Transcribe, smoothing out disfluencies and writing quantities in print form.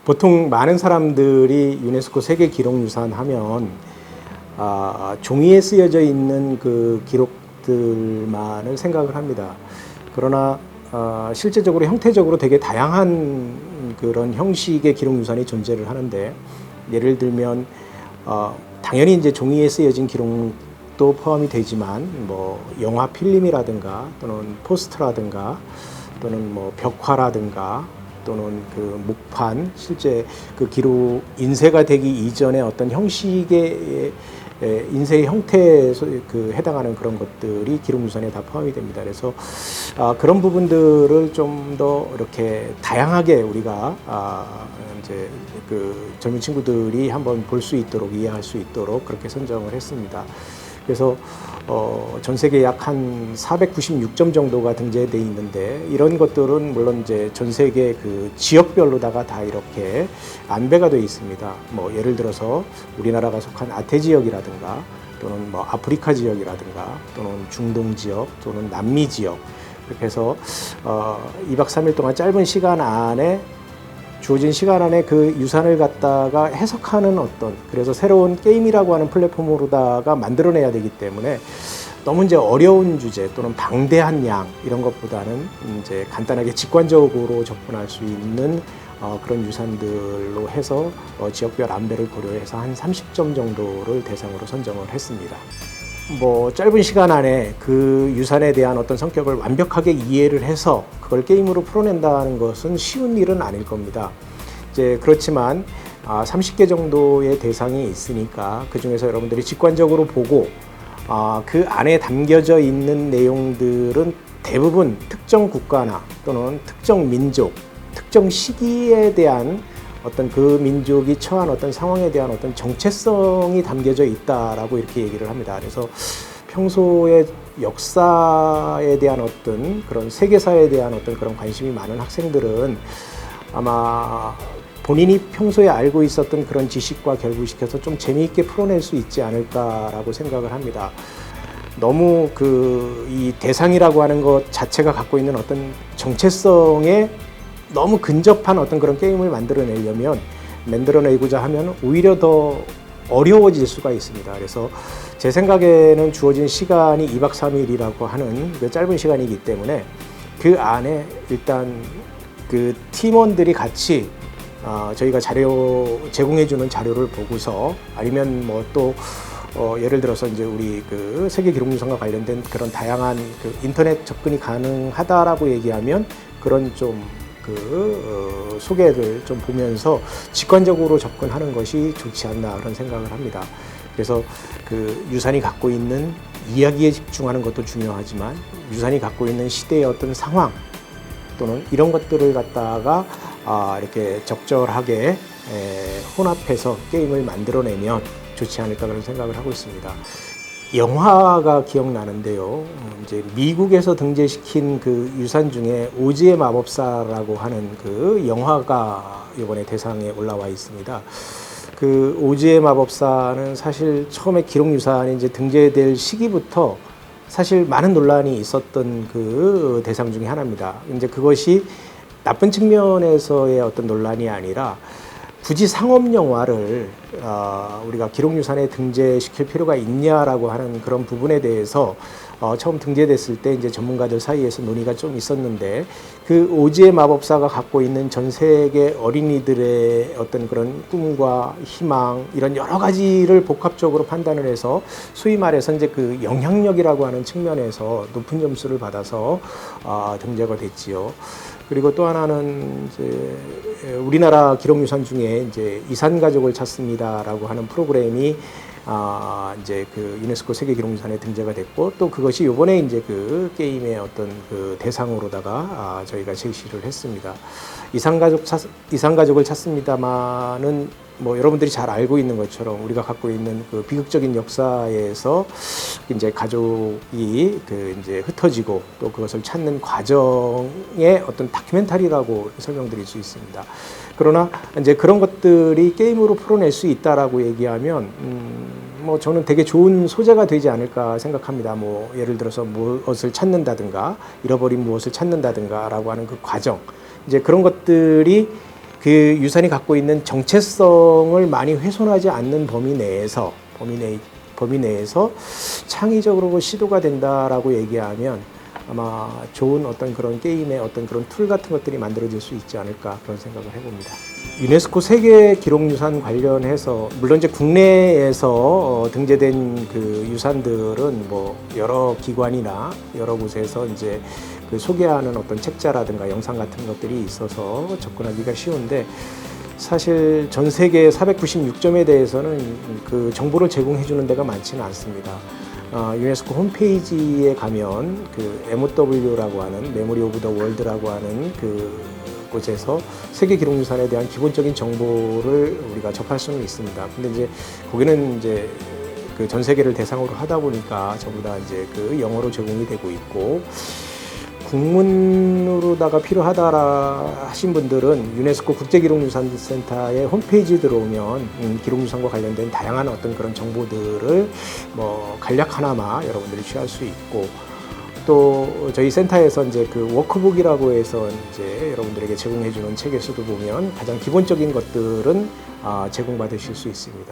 보통 많은 사람들이 유네스코 세계 기록유산 하면 종이에 쓰여져 있는 그 기록들만을 생각을 합니다. 그러나 실제적으로 형태적으로 되게 다양한 그런 형식의 기록유산이 존재를 하는데, 예를 들면 당연히 이제 종이에 쓰여진 기록도 포함이 되지만 뭐 영화 필름이라든가 또는 포스터라든가 또는 뭐 벽화라든가 또는 그 목판, 실제 그 기록 인쇄가 되기 이전의 어떤 형식의 인쇄의 형태에 그 해당하는 그런 것들이 기록유산에 다 포함이 됩니다. 그래서 그런 부분들을 좀 더 이렇게 다양하게 우리가 이제 그 젊은 친구들이 한번 볼 수 있도록, 이해할 수 있도록 그렇게 선정을 했습니다. 그래서 전 세계 약 한 496점 정도가 등재되어 있는데, 이런 것들은 물론 이제 전 세계 그 지역별로다가 다 이렇게 안배가 되어 있습니다. 뭐 예를 들어서 우리나라가 속한 아태 지역이라든가 또는 뭐 아프리카 지역이라든가 또는 중동 지역 또는 남미 지역, 그렇게 해서 2박 3일 동안 짧은 시간 안에 주어진 시간 안에 그 유산을 갖다가 해석하는 어떤, 그래서 새로운 게임이라고 하는 플랫폼으로다가 만들어내야 되기 때문에 너무 이제 어려운 주제 또는 방대한 양 이런 것보다는 이제 간단하게 직관적으로 접근할 수 있는 그런 유산들로 해서 지역별 안배를 고려해서 한 30점 정도를 대상으로 선정을 했습니다. 뭐 짧은 시간 안에 그 유산에 대한 어떤 성격을 완벽하게 이해를 해서 그걸 게임으로 풀어낸다는 것은 쉬운 일은 아닐 겁니다. 이제 그렇지만 30개 정도의 대상이 있으니까 그 중에서 여러분들이 직관적으로 보고 그 안에 담겨져 있는 내용들은 대부분 특정 국가나 또는 특정 민족, 특정 시기에 대한 어떤 그 민족이 처한 어떤 상황에 대한 어떤 정체성이 담겨져 있다라고 이렇게 얘기를 합니다. 그래서 평소에 역사에 대한 어떤 그런 세계사에 대한 어떤 그런 관심이 많은 학생들은 아마 본인이 평소에 알고 있었던 그런 지식과 결부시켜서 좀 재미있게 풀어낼 수 있지 않을까라고 생각을 합니다. 너무 이 대상이라고 하는 것 자체가 갖고 있는 어떤 정체성에 너무 근접한 어떤 그런 게임을 만들어내고자 하면 오히려 더 어려워질 수가 있습니다. 그래서 제 생각에는 주어진 시간이 2박 3일이라고 하는 그 짧은 시간이기 때문에 그 안에 일단 그 팀원들이 같이 저희가 제공해주는 자료를 보고서, 아니면 뭐 또 예를 들어서 이제 우리 그 세계 기록유산과 관련된 그런 다양한 그 인터넷 접근이 가능하다라고 얘기하면 그런 좀 소개를 좀 보면서 직관적으로 접근하는 것이 좋지 않나 그런 생각을 합니다. 그래서 그 유산이 갖고 있는 이야기에 집중하는 것도 중요하지만 유산이 갖고 있는 시대의 어떤 상황 또는 이런 것들을 갖다가 이렇게 적절하게 혼합해서 게임을 만들어내면 좋지 않을까 그런 생각을 하고 있습니다. 영화가 기억나는데요. 이제 미국에서 등재시킨 그 유산 중에 오즈의 마법사라고 하는 그 영화가 이번에 대상에 올라와 있습니다. 그 오즈의 마법사는 사실 처음에 기록유산이 이제 등재될 시기부터 사실 많은 논란이 있었던 그 대상 중에 하나입니다. 이제 그것이 나쁜 측면에서의 어떤 논란이 아니라 굳이 상업 영화를 우리가 기록유산에 등재시킬 필요가 있냐라고 하는 그런 부분에 대해서 처음 등재됐을 때 이제 전문가들 사이에서 논의가 좀 있었는데, 그 오즈의 마법사가 갖고 있는 전 세계 어린이들의 어떤 그런 꿈과 희망 이런 여러 가지를 복합적으로 판단을 해서 소위 말해서 이제 그 영향력이라고 하는 측면에서 높은 점수를 받아서 등재가 됐지요. 그리고 또 하나는 이제 우리나라 기록유산 중에 이제 이산가족을 찾습니다라고 하는 프로그램이 이제 그 유네스코 세계 기록유산에 등재가 됐고, 또 그것이 이번에 이제 그 게임의 어떤 그 대상으로다가 저희가 제시를 했습니다. 이산가족을 찾습니다만은 뭐 여러분들이 잘 알고 있는 것처럼 우리가 갖고 있는 그 비극적인 역사에서 이제 가족이 그 이제 흩어지고 또 그것을 찾는 과정의 어떤 다큐멘터리라고 설명드릴 수 있습니다. 그러나 이제 그런 것들이 게임으로 풀어낼 수 있다라고 얘기하면 뭐 저는 되게 좋은 소재가 되지 않을까 생각합니다. 뭐 예를 들어서 무엇을 찾는다든가 잃어버린 무엇을 찾는다든가라고 하는 그 과정, 이제 그런 것들이 그 유산이 갖고 있는 정체성을 많이 훼손하지 않는 범위 내에서 창의적으로 시도가 된다라고 얘기하면 아마 좋은 어떤 그런 게임의 어떤 그런 툴 같은 것들이 만들어질 수 있지 않을까 그런 생각을 해봅니다. 유네스코 세계 기록유산 관련해서 물론 이제 국내에서 등재된 그 유산들은 뭐 여러 기관이나 여러 곳에서 이제 그 소개하는 어떤 책자라든가 영상 같은 것들이 있어서 접근하기가 쉬운데 사실 전 세계 496점에 대해서는 그 정보를 제공해 주는 데가 많지는 않습니다. 유네스코 홈페이지에 가면 그 MOW라고 하는 메모리 오브 더 월드라고 하는 그 곳에서 세계 기록유산에 대한 기본적인 정보를 우리가 접할 수는 있습니다. 근데 이제 거기는 이제 그 전 세계를 대상으로 하다 보니까 전부 다 이제 그 영어로 제공이 되고 있고 국문으로다가 필요하다라 하신 분들은 유네스코 국제기록유산센터의 홈페이지 들어오면 기록유산과 관련된 다양한 어떤 그런 정보들을 뭐 간략 하나마 여러분들이 취할 수 있고 또 저희 센터에서 이제 그 워크북이라고 해서 이제 여러분들에게 제공해주는 책에서도 보면 가장 기본적인 것들은 제공받으실 수 있습니다.